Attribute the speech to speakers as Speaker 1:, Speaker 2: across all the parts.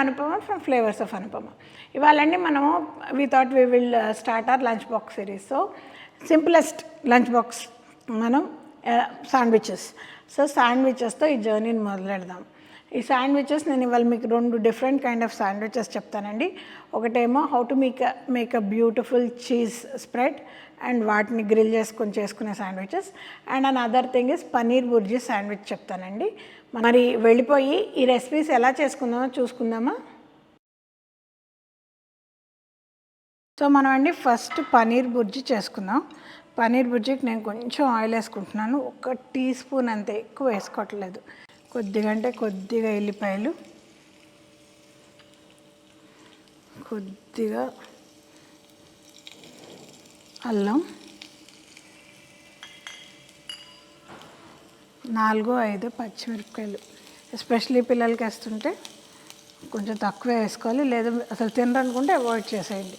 Speaker 1: Anupama from Flavors of Anupama. ఇవాళండి మనము we thought we will start our lunch box series. So simplest lunch box మనం sandwiches. So శాండ్విచెస్తో ఈ జర్నీని మొదలెడదాం. ఈ sandwiches నేను ఇవాళ మీకు 2 డిఫరెంట్ కైండ్ ఆఫ్ శాండ్విచెస్ చెప్తానండి. ఒకటేమో how to make a beautiful cheese spread and వాటిని గ్రిల్ చేసుకునే sandwiches. And another thing is paneer bhurji sandwich చెప్తానండి. మరి వెళ్ళిపోయి ఈ రెసిపీస్ ఎలా చేసుకుందామో చూసుకుందామా. సో మనం అండి ఫస్ట్ పనీర్ బుర్జీ చేసుకుందాం. పనీర్ బుర్జీకి నేను కొంచెం ఆయిల్ వేసుకుంటున్నాను. 1 టీ స్పూన్ అంతే, ఎక్కువ వేసుకోవట్లేదు. కొద్దిగా ఎల్లిపాయలు, కొద్దిగా అల్లం, 4-5 పచ్చిమిరపకాయలు. ఎస్పెషలీ పిల్లలకి వేస్తుంటే కొంచెం తక్కువే వేసుకోవాలి, లేదా అసలు తినరనుకుంటే అవాయిడ్ చేసేయండి.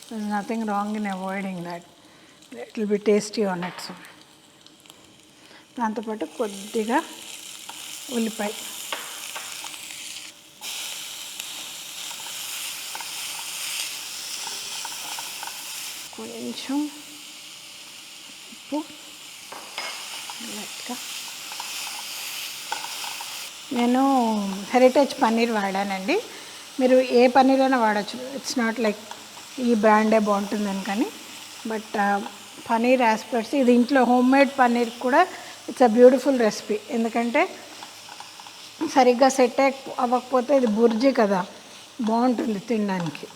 Speaker 1: there's nothing wrong in avoiding that. It will be tasty on its own. దాంతోపాటు కొద్దిగా ఉల్లిపాయ, కొంచెం ఉప్పు లైట్గా. నేను హెరిటేజ్ పన్నీర్ వాడానండి. మీరు ఏ పన్నీర్ అయినా వాడచ్చు. ఇట్స్ నాట్ లైక్ ఈ బ్రాండే బాగుంటుందని, కానీ బట్ పనీర్ యాస్పెక్ట్స్ ఇది ఇంట్లో హోమ్ మేడ్ పన్నీర్ కూడా ఇట్స్ అ బ్యూటిఫుల్ రెసిపీ. ఎందుకంటే సరిగ్గా సెట్ అవ్వకపోతే ఇది బుర్జీ కదా, బాగుంటుంది తినడానికి.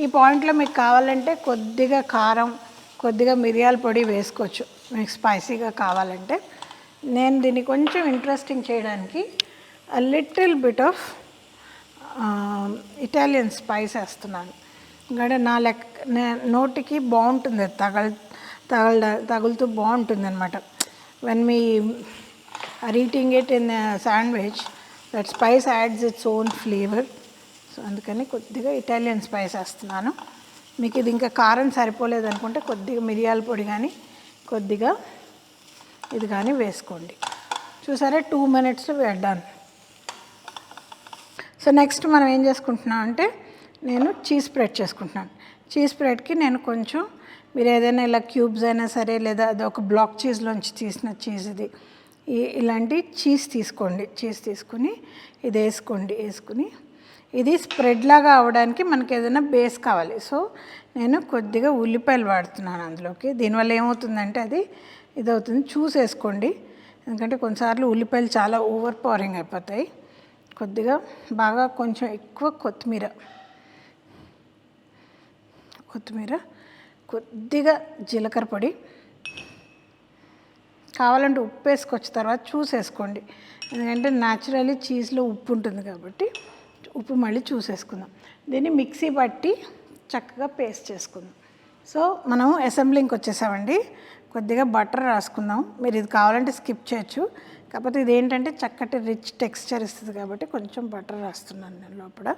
Speaker 1: ఈ పాయింట్లో మీకు కావాలంటే కొద్దిగా కారం, కొద్దిగా మిరియాల పొడి వేసుకోవచ్చు మీకు స్పైసీగా కావాలంటే. నేను దీన్ని కొంచెం ఇంట్రెస్టింగ్ చేయడానికి a little bit of Italian spice వేస్తున్నాను. ఎందుకంటే నోటికి బాగుంటుంది, తగులుతూ బాగుంటుంది అనమాట. When me are eating it in sandwich, that spice adds its own flavour. So అందుకని కొద్దిగా ఇటాలియన్ స్పైస్ వేస్తున్నాను. మీకు ఇది ఇంకా కారం సరిపోలేదు అనుకుంటే కొద్దిగా మిరియాల పొడి కానీ కొద్దిగా ఇది కానీ వేసుకోండి. చూసారా, 2 minutesలో వేద్దాను. సో నెక్స్ట్ మనం ఏం చేసుకుంటున్నాం అంటే, నేను చీజ్ స్ప్రెడ్ చేసుకుంటున్నాను. చీజ్ స్ప్రెడ్కి నేను కొంచెం, మీరు ఏదైనా ఇలా క్యూబ్స్ అయినా సరే, లేదా అది ఒక బ్లాక్ చీజ్లోంచి తీసిన చీజ్ ఇది, ఇలాంటి చీజ్ తీసుకోండి. చీజ్ తీసుకుని ఇది వేసుకుని ఇది స్ప్రెడ్ లాగా అవ్వడానికి మనకి ఏదైనా బేస్ కావాలి. సో నేను కొద్దిగా ఉల్లిపాయలు వాడుతున్నాను అందులోకి. దీనివల్ల ఏమవుతుందంటే అది ఇదవుతుంది. చూసేసుకోండి, ఎందుకంటే కొన్నిసార్లు ఉల్లిపాయలు చాలా ఓవర్ పవరింగ్ అయిపోతాయి. కొద్దిగా బాగా కొంచెం ఎక్కువ కొత్తిమీర, కొద్దిగా జీలకర్ర పొడి, కావాలంటే ఉప్పు వేసుకొచ్చిన తర్వాత చూసేసుకోండి. ఎందుకంటే న్యాచురల్లీ చీజ్లో ఉప్పు ఉంటుంది కాబట్టి ఉప్పు మళ్ళీ చూసేసుకుందాం. దీన్ని మిక్సీ పట్టి చక్కగా పేస్ట్ చేసుకుందాం. సో మనం అసెంబ్లింగ్కి వచ్చేసామండి. కొద్దిగా బటర్ రాసుకుందాం. మీరు ఇది కావాలంటే స్కిప్ చేయొచ్చు, కాకపోతే ఇది ఏంటంటే చక్కటి రిచ్ టెక్స్చర్ ఇస్తుంది కాబట్టి కొంచెం బటర్ రాస్తున్నాను నేను లోపల.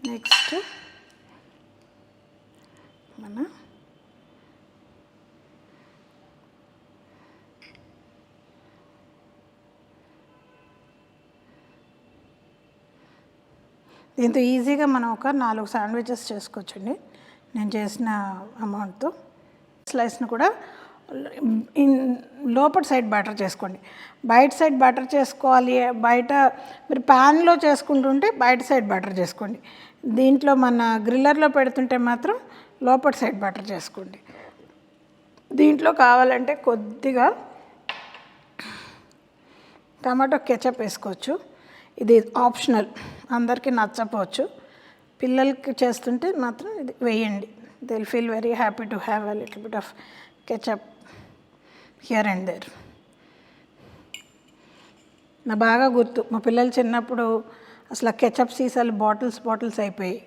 Speaker 1: నెక్స్ట్ మన దీంతో ఈజీగా మనం ఒక 4 శాండ్విచెస్ చేసుకోవచ్చండి. నేను చేసిన అమౌంట్తో. స్లైస్ని కూడా లోపల సైడ్ బటర్ చేసుకోండి. బయట సైడ్ బటర్ చేసుకోవాలి. బయట మీరు ప్యాన్లో చేసుకుంటుంటే బయట సైడ్ బటర్ చేసుకోండి. దీంట్లో మన గ్రిల్లర్లో పెడుతుంటే మాత్రం లోపల సైడ్ బటర్ చేసుకోండి. దీంట్లో కావాలంటే కొద్దిగా టమాటో కెచప్ వేసుకోవచ్చు. ఇది ఆప్షనల్, అందరికీ నచ్చపోవచ్చు. పిల్లలకి చేస్తుంటే మాత్రం ఇది వేయండి. They will feel very happy to have a little bit of ketchup here and there. నా బాగా గుర్తు, మా పిల్లలు చిన్నప్పుడు అసలు కెచప్ సీసాలు బాటిల్స్ అయిపోయాయి.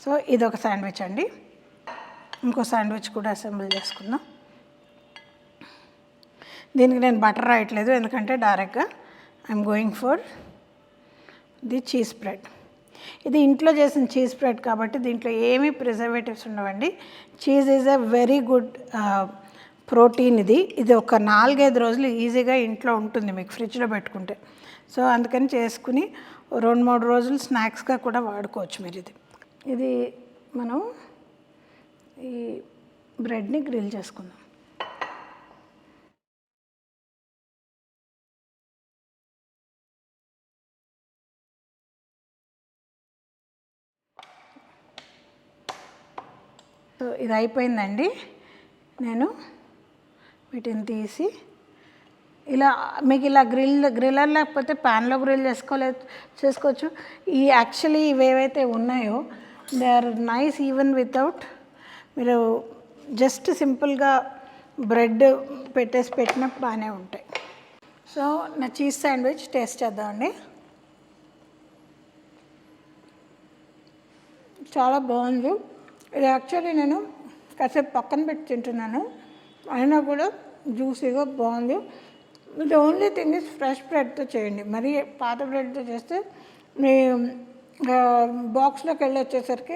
Speaker 1: సో ఇది ఒక శాండ్విచ్ అండి. ఇంకో శాండ్విచ్ కూడా అసెంబుల్ చేసుకుందాం. దీనికి నేను బటర్ రాయట్లేదు, ఎందుకంటే డైరెక్ట్గా I'm going for the cheese spread. ఇది ఇంట్లో చేసిన చీజ్ స్ప్రెడ్ కాబట్టి దీంట్లో ఏమీ ప్రిజర్వేటివ్స్ ఉండవండి. Cheese is a very good protein. ఇది ఒక 4-5 రోజులు ఈజీగా ఇంట్లో ఉంటుంది మీకు ఫ్రిడ్జ్లో పెట్టుకుంటే. సో అందుకని చేసుకుని 2-3 రోజులు స్నాక్స్గా కూడా వాడుకోవచ్చు మీరు. ఇది మనం ఈ బ్రెడ్ని గ్రిల్ చేసుకుందాం. సో ఇది అయిపోయిందండి. నేను వీటిని తీసి ఇలా మీకు ఇలా గ్రిల్లర్ లేకపోతే ప్యాన్లో గ్రిల్ చేసుకోవచ్చు. ఈ యాక్చువల్లీ ఇవేవైతే ఉన్నాయో they are nice even without మీరు జస్ట్ సింపుల్గా బ్రెడ్ పెట్టినా బాగానే ఉంటాయి. సో నా చీజ్ శాండ్విచ్ టేస్ట్ చేద్దామండి. చాలా బాగుంది. ఇది యాక్చువల్లీ నేను కాసేపు పక్కన పెట్టి తింటున్నాను, అయినా కూడా జ్యూసీగా బాగుంది. The only thing is fresh బ్రెడ్తో చేయండి. మరి పాత బ్రెడ్తో చేస్తే మీ బాక్స్లోకి వెళ్ళి వచ్చేసరికి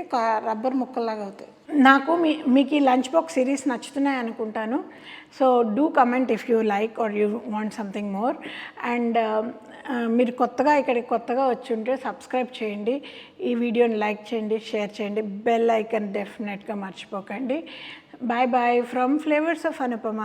Speaker 1: రబ్బర్ ముక్కల్లాగా అవుతాయి. నాకు మీకు ఈ లంచ్ బాక్స్ సిరీస్ నచ్చుతున్నాయి అనుకుంటాను. So do comment if you like or you want something more. And మీరు ఇక్కడికి కొత్తగా వచ్చి ఉంటే సబ్స్క్రైబ్ చేయండి, ఈ వీడియోని లైక్ చేయండి, షేర్ చేయండి, బెల్ ఐకన్ డెఫినెట్గా మర్చిపోకండి. Bye bye from flavours of Anupama.